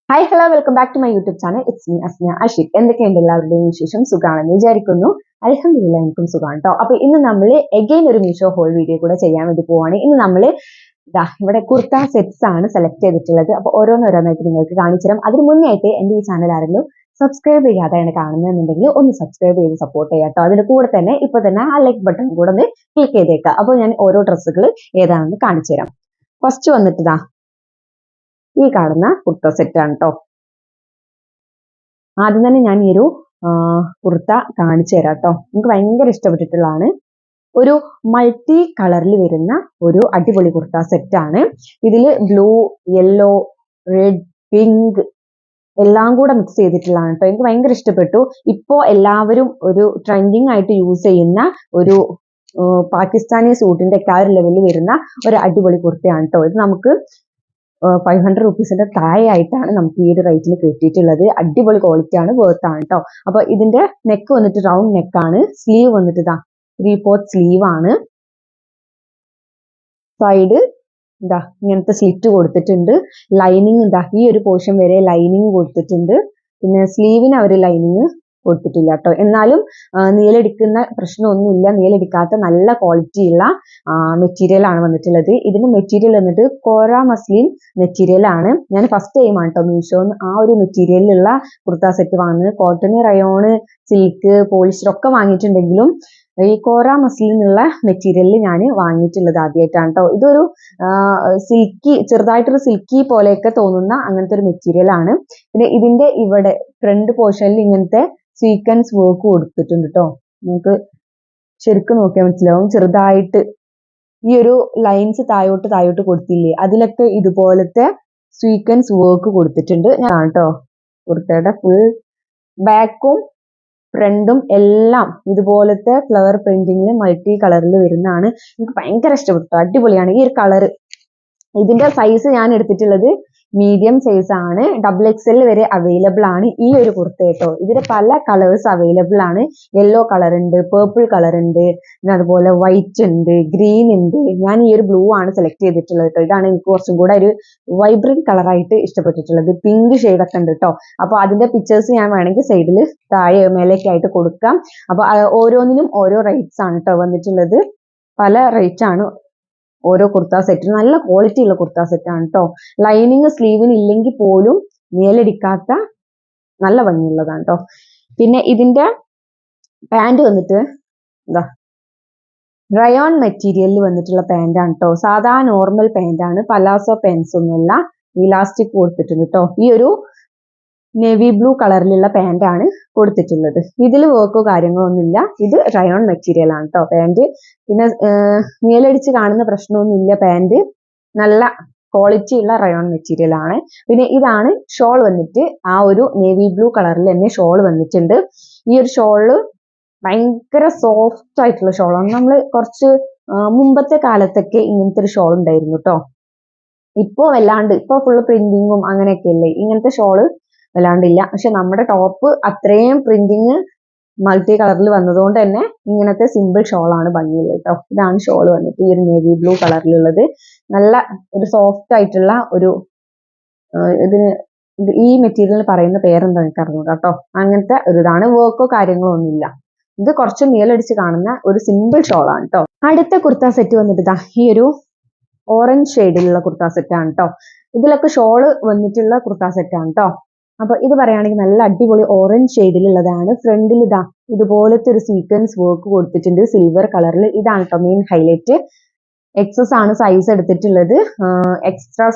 Hi hello welcome back to my YouTube channel. It's me Asmiya Ashiq. എന്തൊക്കെയുണ്ട് എല്ലാവരുടെയും വിശേഷം? സുഖാണെന്ന് വിചാരിക്കുന്നു. അൽഹംദുലില്ലാ എനിക്കും സുഖമാണ് കേട്ടോ. അപ്പൊ ഇന്ന് നമ്മൾ എഗെയിൻ ഒരു മീഷോ ഹോൾ വീഡിയോ കൂടെ ചെയ്യാൻ വേണ്ടി പോവാണ്. ഇന്ന് നമ്മൾ ഇവിടെ കുർത്ത സെറ്റ്സ് ആണ് സെലക്ട് ചെയ്തിട്ടുള്ളത്. അപ്പൊ ഓരോന്നോരോന്നായിട്ട് നിങ്ങൾക്ക് കാണിച്ചു തരാം. അതിന് മുന്നേ ആയിട്ട് എന്റെ ഈ ചാനൽ ആരെങ്കിലും സബ്സ്ക്രൈബ് ചെയ്യാതെയാണ് കാണുന്നതെന്നുണ്ടെങ്കിൽ ഒന്ന് സബ്സ്ക്രൈബ് ചെയ്ത് സപ്പോർട്ട് ചെയ്യാം കേട്ടോ. അതിന്റെ കൂടെ തന്നെ ഇപ്പൊ തന്നെ ആ ലൈക്ക് ബട്ടൺ കൂടെ ഒന്ന് ക്ലിക്ക് ചെയ്തേക്കാം. അപ്പോൾ ഞാൻ ഓരോ ഡ്രസ്സുകൾ ഏതാണെന്ന് കാണിച്ചു തരാം. ഫസ്റ്റ് വന്നിട്ട് ഈ കാണുന്ന കുർത്ത സെറ്റ് ആണ് കേട്ടോ. ആദ്യം തന്നെ ഞാൻ ഈ ഒരു കുർത്ത കാണിച്ചു തരാം കേട്ടോ. എനിക്ക് ഭയങ്കര ഇഷ്ടപ്പെട്ടിട്ടുള്ളതാണ്. ഒരു മൾട്ടി കളറിൽ വരുന്ന ഒരു അടിപൊളി കുർത്ത സെറ്റ് ആണ്. ഇതില് ബ്ലൂ, യെല്ലോ, റെഡ്, പിങ്ക് എല്ലാം കൂടെ മിക്സ് ചെയ്തിട്ടുള്ളതാണ് കേട്ടോ. എനിക്ക് ഭയങ്കര ഇഷ്ടപ്പെട്ടു. ഇപ്പോ എല്ലാവരും ഒരു ട്രെൻഡിങ് ആയിട്ട് യൂസ് ചെയ്യുന്ന ഒരു പാകിസ്ഥാനി സൂട്ടിന്റെ ഒക്കെ ആ ഒരു ലെവലിൽ വരുന്ന ഒരു അടിപൊളി കുർത്തയാണ് കേട്ടോ. ഇത് നമുക്ക് 500 റുപ്പീസിന്റെ താഴെയായിട്ടാണ് നമുക്ക് ഈ ഒരു റേറ്റിൽ കിട്ടിയിട്ടുള്ളത്. അടിപൊളി ക്വാളിറ്റി ആണ്, വേർത്ത് ആണ് കേട്ടോ. അപ്പൊ ഇതിന്റെ നെക്ക് വന്നിട്ട് റൗണ്ട് നെക്ക് ആണ്. സ്ലീവ് വന്നിട്ട് 3/4 സ്ലീവ് ആണ്. സൈഡ് ഇങ്ങനത്തെ സ്ലിറ്റ് കൊടുത്തിട്ടുണ്ട്. ലൈനിങ് ഈ ഒരു പോർഷൻ വരെ ലൈനിങ് കൊടുത്തിട്ടുണ്ട്. പിന്നെ സ്ലീവിന് അവർ ലൈനിങ് കൊടുത്തിട്ടില്ല കേട്ടോ. എന്നാലും നീലടിക്കുന്ന പ്രശ്നമൊന്നുമില്ല. നീലടിക്കാത്ത നല്ല ക്വാളിറ്റി ഉള്ള മെറ്റീരിയൽ ആണ് വന്നിട്ടുള്ളത്. ഇതിന്റെ മെറ്റീരിയൽ വന്നിട്ട് കോര മസ്ലിൻ മെറ്റീരിയൽ ആണ്. ഞാൻ ഫസ്റ്റ് ടൈം ആണ് കേട്ടോ മീഷോന്ന് ആ ഒരു മെറ്റീരിയലിലുള്ള കുർത്ത സെറ്റ് വാങ്ങുന്നത്. കോട്ടണ്, റയോണ്, സിൽക്ക്, പോളിസ്റ്റർ ഒക്കെ വാങ്ങിയിട്ടുണ്ടെങ്കിലും ഈ കോര മസ്ലിനുള്ള മെറ്റീരിയലിൽ ഞാൻ വാങ്ങിയിട്ടുള്ളത് ആദ്യമായിട്ടാണ് കേട്ടോ. ഇതൊരു സിൽക്കി, ചെറുതായിട്ടൊരു സിൽക്കി പോലെയൊക്കെ തോന്നുന്ന അങ്ങനത്തെ ഒരു മെറ്റീരിയൽ ആണ്. പിന്നെ ഇതിന്റെ ഇവിടെ ഫ്രണ്ട് പോർഷനിൽ ഇങ്ങനത്തെ സീക്വൻസ് വർക്ക് കൊടുത്തിട്ടുണ്ട് കേട്ടോ. നമുക്ക് ശരിക്കും നോക്കിയാൽ മനസ്സിലാവും. ചെറുതായിട്ട് ഈ ഒരു ലൈൻസ് താഴോട്ട് കൊടുത്തില്ലേ, അതിലൊക്കെ ഇതുപോലത്തെ സീക്വൻസ് വർക്ക് കൊടുത്തിട്ടുണ്ട്. ഞാൻ കേട്ടോ കുർത്തയുടെ ഫുൾ ബാക്കും ഫ്രണ്ടും എല്ലാം ഇതുപോലത്തെ ഫ്ലവർ പ്രിന്റിങ്ങിൽ മൾട്ടി കളറിൽ വരുന്നതാണ്. എനിക്ക് ഭയങ്കര ഇഷ്ടപ്പെട്ടു. അടിപൊളിയാണ് ഈ ഒരു കളറ്. ഇതിന്റെ സൈസ് ഞാൻ എടുത്തിട്ടുള്ളത് മീഡിയം സൈസ് ആണ്. XXL വരെ അവൈലബിൾ ആണ് ഈ ഒരു കുർത്ത കേട്ടോ. ഇതിന് പല കളേഴ്സ് അവൈലബിൾ ആണ്. യെല്ലോ കളർ ഉണ്ട്, പേർപ്പിൾ കളർ ഉണ്ട്, പിന്നെ അതുപോലെ വൈറ്റ് ഉണ്ട്, ഗ്രീൻ ഉണ്ട്. ഞാൻ ഈ ഒരു ബ്ലൂ ആണ് സെലക്ട് ചെയ്തിട്ടുള്ളത് കേട്ടോ. ഇതാണ് എനിക്ക് കുറച്ചും കൂടെ ഒരു വൈബ്രന്റ് കളറായിട്ട് ഇഷ്ടപ്പെട്ടിട്ടുള്ളത്. പിങ്ക് ഷെയ്ഡ് ഒക്കെ ഉണ്ട് കേട്ടോ. അപ്പൊ അതിന്റെ പിക്ചേഴ്സ് ഞാൻ വേണമെങ്കിൽ സൈഡിൽ താഴെ മേലേക്കായിട്ട് കൊടുക്കാം. അപ്പൊ ഓരോന്നിനും ഓരോ റേറ്റ്സ് ആണ് കേട്ടോ വന്നിട്ടുള്ളത്. പല റേറ്റ് ആണ് ഓരോ കുർത്ത സെറ്റ്. നല്ല ക്വാളിറ്റി ഉള്ള കുർത്ത സെറ്റ് ആണ് കേട്ടോ. ലൈനിങ് സ്ലീവിന് ഇല്ലെങ്കിൽ പോലും മേലടിക്കാത്ത നല്ല ഭംഗിയുള്ളതാണ് കേട്ടോ. പിന്നെ ഇതിന്റെ പാന്റ് വന്നിട്ട് റയോൺ മെറ്റീരിയലിൽ വന്നിട്ടുള്ള പാന്റ് ആണ് കേട്ടോ. സാധാ നോർമൽ പാന്റ് ആണ്, പലാസോ പാൻസ് ഒന്നുമല്ല. ഇലാസ്റ്റിക് കൊടുത്തിട്ടുണ്ട് കേട്ടോ. ഈ ഒരു നേവി ബ്ലൂ കളറിലുള്ള പാന്റ് ആണ് കൊടുത്തിട്ടുള്ളത്. ഇതിൽ വർക്കോ കാര്യങ്ങളോ ഒന്നുമില്ല. ഇത് റയോൺ മെറ്റീരിയൽ ആണ് കേട്ടോ പാന്റ്. പിന്നെ നീലടിച്ച് കാണുന്ന പ്രശ്നമൊന്നുമില്ല. പാന്റ് നല്ല ക്വാളിറ്റി ഉള്ള റയോൺ മെറ്റീരിയൽ ആണ്. പിന്നെ ഇതാണ് ഷോൾ വന്നിട്ട് ആ ഒരു നേവി ബ്ലൂ കളറിൽ തന്നെ ഷോൾ വന്നിട്ടുണ്ട്. ഈ ഒരു ഷോള് ഭയങ്കര സോഫ്റ്റ് ആയിട്ടുള്ള ഷോളാണ്. നമ്മൾ കുറച്ച് മുമ്പത്തെ കാലത്തൊക്കെ ഇങ്ങനത്തെ ഒരു ഷോൾ ഉണ്ടായിരുന്നു കേട്ടോ. ഇപ്പൊ വല്ലാണ്ട് ഇപ്പൊ ഫുള്ള് പ്രിന്റിങ്ങും അങ്ങനെയൊക്കെ അല്ലേ, ഇങ്ങനത്തെ ഷോള് വല്ലാണ്ടില്ല. പക്ഷെ നമ്മുടെ ടോപ്പ് അത്രയും പ്രിന്റിങ് മൾട്ടി കളറിൽ വന്നതുകൊണ്ട് തന്നെ ഇങ്ങനത്തെ സിമ്പിൾ ഷോളാണ് ഭംഗിയുള്ളത് കേട്ടോ. ഇതാണ് ഷോൾ വന്നിട്ട് ഈ ഒരു നേവി ബ്ലൂ കളറിലുള്ളത്. നല്ല ഒരു സോഫ്റ്റ് ആയിട്ടുള്ള ഒരു ഇതിന് ഈ മെറ്റീരിയൽ പറയുന്ന പേരെന്താ എനിക്ക് അറിഞ്ഞൂടാ കേട്ടോ. അങ്ങനത്തെ ഒരു ഇതാണ്. വർക്കോ കാര്യങ്ങളോ ഒന്നുമില്ല. ഇത് കുറച്ച് നീലടിച്ച് കാണുന്ന ഒരു സിമ്പിൾ ഷോളാണ് കേട്ടോ. അടുത്ത കുർത്ത സെറ്റ് വന്നിട്ട് ഈ ഒരു ഓറഞ്ച് ഷെയ്ഡിലുള്ള കുർത്ത സെറ്റ് ആണ് കേട്ടോ. ഇതിലൊക്കെ ഷോള് വന്നിട്ടുള്ള കുർത്ത സെറ്റ് ആണ് കേട്ടോ. അപ്പൊ ഇത് പറയുകയാണെങ്കിൽ നല്ല അടിപൊളി ഓറഞ്ച് ഷെയ്ഡിലുള്ളതാണ്. ഫ്രണ്ടിൽ ഇതുപോലത്തെ ഒരു സീക്വൻസ് വർക്ക് കൊടുത്തിട്ടുണ്ട് സിൽവർ കളറിൽ. ഇതാണ് കേട്ടോ മെയിൻ ഹൈലൈറ്റ്. എക്സസ് ആണ് സൈസ് എടുത്തിട്ടുള്ളത്. എക്സ്ട്രാ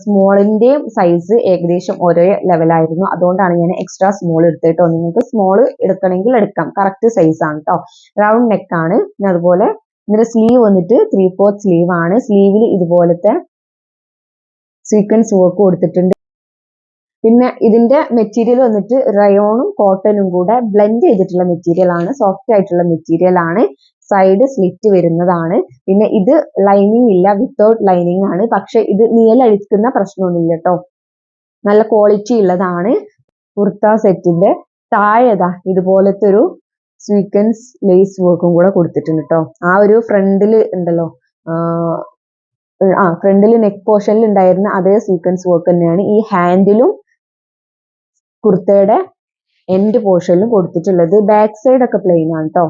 സ്മോളിന്റെയും സൈസ് ഏകദേശം ഒരേ ലെവലായിരുന്നു. അതുകൊണ്ടാണ് ഞാൻ എക്സ്ട്രാ സ്മോൾ എടുത്തിട്ടോ. നിങ്ങൾക്ക് സ്മോൾ എടുക്കണമെങ്കിൽ എടുക്കാം. കറക്റ്റ് സൈസ് ആണ് കേട്ടോ. റൗണ്ട് നെക്ക് ആണ്. പിന്നെ അതുപോലെ ഇതിന്റെ സ്ലീവ് വന്നിട്ട് 3/4 സ്ലീവ് ആണ്. സ്ലീവിൽ ഇതുപോലത്തെ സീക്വൻസ് വർക്ക് കൊടുത്തിട്ടുണ്ട്. പിന്നെ ഇതിന്റെ മെറ്റീരിയൽ വന്നിട്ട് റയോണും കോട്ടനും കൂടെ ബ്ലെൻഡ് ചെയ്തിട്ടുള്ള മെറ്റീരിയൽ ആണ്. സോഫ്റ്റ് ആയിട്ടുള്ള മെറ്റീരിയൽ ആണ്. സൈഡ് സ്ലിറ്റ് വരുന്നതാണ്. പിന്നെ ഇത് ലൈനിങ് ഇല്ല, വിത്തൗട്ട് ലൈനിങ് ആണ്. പക്ഷെ ഇത് നീലടിക്കുന്ന പ്രശ്നമൊന്നുമില്ല കേട്ടോ. നല്ല ക്വാളിറ്റി ഉള്ളതാണ്. കുർത്ത സെറ്റിന്റെ താഴെ ഇതുപോലത്തെ ഒരു സീക്വൻസ് ലേസ് വർക്കും കൂടെ കൊടുത്തിട്ടുണ്ട് കേട്ടോ. ആ ഒരു ഫ്രണ്ടിൽ ഉണ്ടല്ലോ ഫ്രണ്ടിൽ നെക്ക് പോർഷനിൽ ഉണ്ടായിരുന്ന അതേ സീക്വൻസ് വർക്ക് തന്നെയാണ് ഈ ഹാൻഡിലും കുർത്തയുടെ എൻഡ് പോർഷനിലും കൊടുത്തിട്ടുള്ളത്. ബാക്ക് സൈഡ് ഒക്കെ പ്ലെയിൻ ആണ് കേട്ടോ,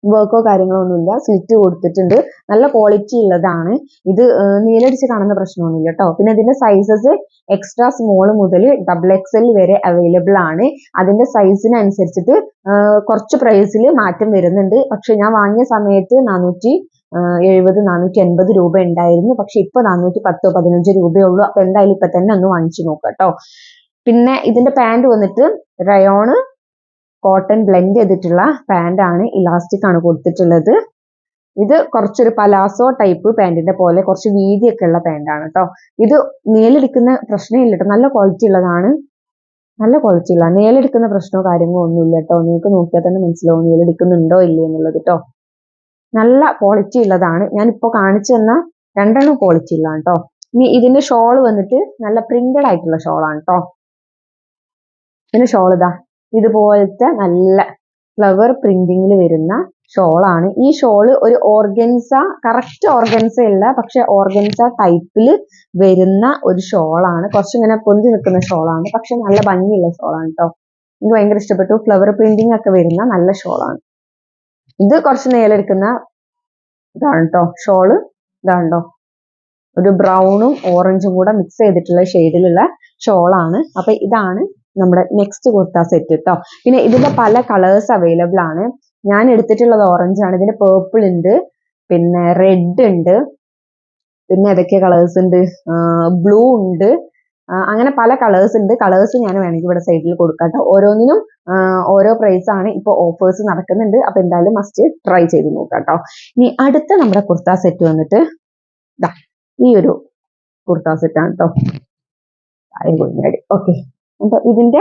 വർക്കോ കാര്യങ്ങളോ ഒന്നുമില്ല. സ്ലിറ്റ് കൊടുത്തിട്ടുണ്ട്, നല്ല ക്വാളിറ്റി ഉള്ളതാണ് ഇത്. നീലടിച്ച് കാണുന്ന പ്രശ്നമൊന്നുമില്ല കേട്ടോ. പിന്നെ ഇതിന്റെ സൈസസ് എക്സ്ട്രാ സ്മോൾ മുതൽ XXL വരെ അവൈലബിൾ ആണ്. അതിന്റെ സൈസിനനുസരിച്ചിട്ട് കുറച്ച് പ്രൈസിൽ മാറ്റം വരുന്നുണ്ട്. പക്ഷെ ഞാൻ വാങ്ങിയ സമയത്ത് 470 480 രൂപ ഉണ്ടായിരുന്നു. പക്ഷെ ഇപ്പൊ 410 15 രൂപയേ ഉള്ളൂ. അപ്പൊ എന്തായാലും ഇപ്പൊ തന്നെ ഒന്ന് വാങ്ങിച്ചു നോക്കാം കേട്ടോ. പിന്നെ ഇതിന്റെ പാന്റ് വന്നിട്ട് റയോണ് കോട്ടൺ ബ്ലെൻഡ് ചെയ്തിട്ടുള്ള പാന്റ് ആണ്, ഇലാസ്റ്റിക് ആണ് കൊടുത്തിട്ടുള്ളത്. ഇത് കുറച്ചൊരു പലാസോ ടൈപ്പ് പാന്റിന്റെ പോലെ കുറച്ച് വീതിയൊക്കെ ഉള്ള പാന്റ് ആണ് കേട്ടോ. ഇത് നീലെടുക്കുന്ന പ്രശ്നമില്ല കേട്ടോ, നല്ല ക്വാളിറ്റി ഉള്ളതാണ്, നല്ല ക്വാളിറ്റി ഉള്ള. നീലെടുക്കുന്ന പ്രശ്നമോ കാര്യങ്ങളോ ഒന്നുമില്ല കേട്ടോ. നിങ്ങൾക്ക് നോക്കിയാൽ തന്നെ മനസ്സിലാവും നീലെടുക്കുന്നുണ്ടോ ഇല്ലേ എന്നുള്ളത് കേട്ടോ. നല്ല ക്വാളിറ്റി ഉള്ളതാണ്. ഞാനിപ്പോ കാണിച്ചു തന്ന രണ്ടെണ്ണം ക്വാളിറ്റി ഉള്ളതാണ് കേട്ടോ. ഇനി ഇതിന്റെ ഷോള് വന്നിട്ട് നല്ല പ്രിന്റഡ് ആയിട്ടുള്ള ഷോളാണ് കേട്ടോ. ഇതിന്റെ ഷോൾ ഇതാ ഇതുപോലത്തെ നല്ല ഫ്ലവർ പ്രിന്റിങ്ങിൽ വരുന്ന ഷോളാണ്. ഈ ഷോള് ഒരു ഓർഗൻസ, കറക്റ്റ് ഓർഗൻസ അല്ല, പക്ഷെ ഓർഗൻസ ടൈപ്പിൽ വരുന്ന ഒരു ഷോളാണ്. കുറച്ചിങ്ങനെ പൊന്തി നിൽക്കുന്ന ഷോളാണ്, പക്ഷെ നല്ല ഭംഗിയുള്ള ഷോളാണ് കേട്ടോ. എനിക്ക് ഭയങ്കര ഇഷ്ടപ്പെട്ടു. ഫ്ലവർ പ്രിന്റിംഗ് ഒക്കെ വരുന്ന നല്ല ഷോളാണ് ഇത്. കുറച്ച് നീലെടുക്കുന്ന ഇതാണ് കേട്ടോ ഷോള്. ഇതാണ്ടോ ഒരു ബ്രൗണും ഓറഞ്ചും കൂടെ മിക്സ് ചെയ്തിട്ടുള്ള ഷെയ്ഡിലുള്ള ഷോളാണ്. അപ്പൊ ഇതാണ് നമ്മുടെ നെക്സ്റ്റ് കുർത്ത സെറ്റ് കേട്ടോ. പിന്നെ ഇതിന്റെ പല കളേഴ്സ് അവൈലബിൾ ആണ്. ഞാൻ എടുത്തിട്ടുള്ളത് ഓറഞ്ച് ആണ്. ഇതിന്റെ പേർപ്പിൾ ഉണ്ട്, പിന്നെ റെഡ് ഉണ്ട്, പിന്നെ ഏതൊക്കെ കളേഴ്സ് ഉണ്ട്, ബ്ലൂ ഉണ്ട്, അങ്ങനെ പല കളേഴ്സ് ഉണ്ട്. കളേഴ്സ് ഞാൻ വേണമെങ്കിൽ ഇവിടെ സൈഡിൽ കൊടുക്കാം കേട്ടോ. ഓരോന്നിനും ഓരോ പ്രൈസ് ആണ്. ഇപ്പൊ ഓഫേഴ്സ് നടക്കുന്നുണ്ട്. അപ്പൊ എന്തായാലും മസ്റ്റ് ട്രൈ ചെയ്ത് നോക്കാം കേട്ടോ. ഇനി അടുത്ത നമ്മുടെ കുർത്ത സെറ്റ് വന്നിട്ട് ഈ ഒരു കുർത്ത സെറ്റ് ആണ് കേട്ടോ. ഓക്കെ, അപ്പൊ ഇതിന്റെ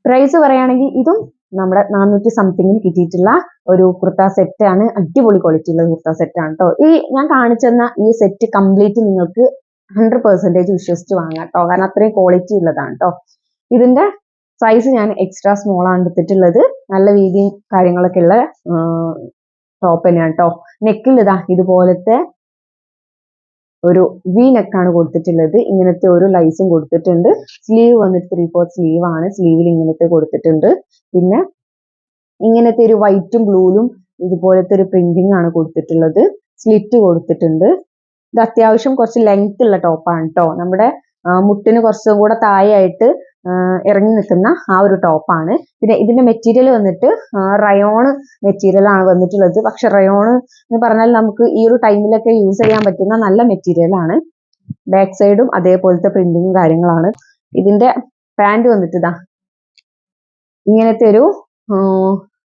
പ്രൈസ് പറയുകയാണെങ്കിൽ ഇതും നമ്മുടെ 400 സംതിങ്ങിന് കിട്ടിയിട്ടുള്ള ഒരു കുർത്ത സെറ്റ് ആണ്. അടിപൊളി ക്വാളിറ്റി ഉള്ള കുർത്ത സെറ്റ് ആണ് കേട്ടോ. ഈ ഞാൻ കാണിച്ചെന്ന ഈ സെറ്റ് കംപ്ലീറ്റ് നിങ്ങൾക്ക് 100% വിശ്വസിച്ച് വാങ്ങാം കേട്ടോ, കാരണം അത്രയും ക്വാളിറ്റി ഉള്ളതാണ് കേട്ടോ. ഇതിന്റെ സൈസ് ഞാൻ എക്സ്ട്രാ സ്മോൾ ആണ് എടുത്തിട്ടുള്ളത്. നല്ല വീതിയും കാര്യങ്ങളൊക്കെ ഉള്ള ടോപ്പ് തന്നെയാണ് കേട്ടോ. നെക്കിൽ ഇതുപോലത്തെ ഒരു വി നെക്കാണ് കൊടുത്തിട്ടുള്ളത്. ഇങ്ങനത്തെ ഒരു ലൈസും കൊടുത്തിട്ടുണ്ട്. സ്ലീവ് വന്നിട്ട് 3/4 സ്ലീവ് ആണ്. സ്ലീവിൽ ഇങ്ങനത്തെ കൊടുത്തിട്ടുണ്ട്. പിന്നെ ഇങ്ങനത്തെ ഒരു വൈറ്റും ബ്ലൂയിലും ഇതുപോലത്തെ ഒരു പ്രിന്റിംഗ് ആണ് കൊടുത്തിട്ടുള്ളത്. സ്ലിറ്റ് കൊടുത്തിട്ടുണ്ട്. ഇത് അത്യാവശ്യം കുറച്ച് ലെങ്ത് ഉള്ള ടോപ്പാണ് കേട്ടോ. നമ്മുടെ മുട്ടിന് കുറച്ചും കൂടെ താഴെയായിട്ട് ഇറങ്ങി നിൽക്കുന്ന ആ ഒരു ടോപ്പാണ്. പിന്നെ ഇതിന്റെ മെറ്റീരിയൽ വന്നിട്ട് റയോൺ മെറ്റീരിയൽ ആണ് വന്നിട്ടുള്ളത്. പക്ഷെ റയോൺ എന്ന് പറഞ്ഞാൽ നമുക്ക് ഈ ഒരു ടൈമിലൊക്കെ യൂസ് ചെയ്യാൻ പറ്റുന്ന നല്ല മെറ്റീരിയൽ ആണ്. ബാക്ക് സൈഡും അതേപോലത്തെ പ്രിന്റിങ്ങും കാര്യങ്ങളാണ്. ഇതിന്റെ പാന്റ് വന്നിട്ട് ഇങ്ങനത്തെ ഒരു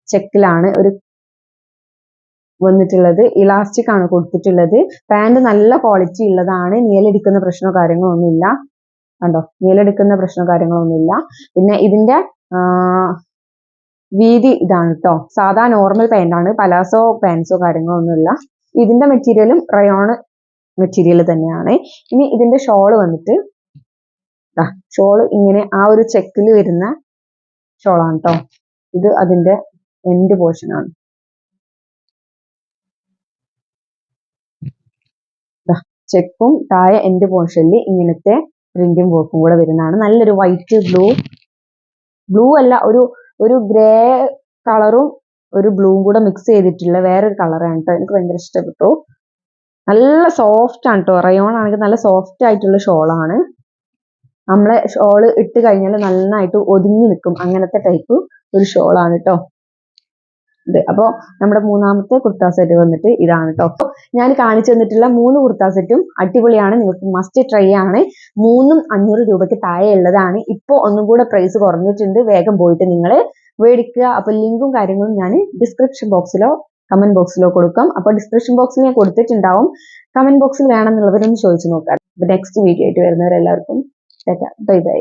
ചെക്കിലാണ് ഒരു വന്നിട്ടുള്ളത്. ഇലാസ്റ്റിക് ആണ് കൊടുത്തിട്ടുള്ളത്. പാന്റ് നല്ല ക്വാളിറ്റി ഉള്ളതാണ്. നീലെടുക്കുന്ന പ്രശ്നമോ കാര്യങ്ങളോ ഒന്നുമില്ല കണ്ടോ, നീലെടുക്കുന്ന പ്രശ്നമോ കാര്യങ്ങളൊന്നുമില്ല. പിന്നെ ഇതിന്റെ വീതി ഇതാണ് കേട്ടോ. സാധാ നോർമൽ പാന്റാണ്, പലാസോ പാൻസോ കാര്യങ്ങളോ ഒന്നുമില്ല. ഇതിന്റെ മെറ്റീരിയലും റയോൺ മെറ്റീരിയൽ തന്നെയാണ്. ഇനി ഇതിന്റെ ഷോള് വന്നിട്ട് ഷോള് ഇങ്ങനെ ആ ഒരു ചെക്കിൽ വരുന്ന ഷോളാണ് കേട്ടോ. ഇത് അതിന്റെ എൻഡ് പോർഷൻ ആണ്. ചെക്കും താഴെ എൻഡ് പോർഷനിൽ ഇങ്ങനത്തെ പ്രിന്റും വർക്കും കൂടെ വരുന്നതാണ്. നല്ലൊരു വൈറ്റ് ബ്ലൂ അല്ല, ഒരു ഗ്രേ കളറും ഒരു ബ്ലൂവും കൂടെ മിക്സ് ചെയ്തിട്ടുള്ള വേറൊരു കളറാണ് കേട്ടോ. എനിക്ക് ഭയങ്കര ഇഷ്ടപ്പെട്ടു. നല്ല സോഫ്റ്റ് ആണ് കേട്ടോ. റയോൺ ആണെങ്കിൽ നല്ല സോഫ്റ്റ് ആയിട്ടുള്ള ഷോളാണ്. നമ്മളെ ഷോള് ഇട്ട് കഴിഞ്ഞാൽ നന്നായിട്ട് ഒതുങ്ങി നിൽക്കും, അങ്ങനത്തെ ടൈപ്പ് ഒരു ഷോളാണ് കേട്ടോ ഇത്. അപ്പോൾ നമ്മുടെ മൂന്നാമത്തെ കുർത്ത സെറ്റ് വന്നിട്ട് ഇതാണ് കേട്ടോ. ഞാൻ കാണിച്ചു തന്നിട്ടുള്ള 3 കുർത്ത സെറ്റും അടിപൊളിയാണ്, നിങ്ങൾക്ക് മസ്റ്റ് ട്രൈ ആണ്. 3ഉം 500 രൂപയ്ക്ക് താഴെ ഉള്ളതാണ്. ഇപ്പോൾ ഒന്നും കൂടെ പ്രൈസ് കുറഞ്ഞിട്ടുണ്ട്, വേഗം പോയിട്ട് നിങ്ങൾ മേടിക്കുക. അപ്പോൾ ലിങ്കും കാര്യങ്ങളും ഞാൻ ഡിസ്ക്രിപ്ഷൻ ബോക്സിലോ കമന്റ് ബോക്സിലോ കൊടുക്കാം. അപ്പോൾ ഡിസ്ക്രിപ്ഷൻ ബോക്സിൽ ഞാൻ കൊടുത്തിട്ടുണ്ടാവും. കമന്റ് ബോക്സിൽ വേണമെന്നുള്ളവരൊന്ന് ചോദിച്ചു നോക്കാം. അപ്പോൾ നെക്സ്റ്റ് വീഡിയോ ആയിട്ട് വരുന്നവരെല്ലാവർക്കും ബൈ ബൈ.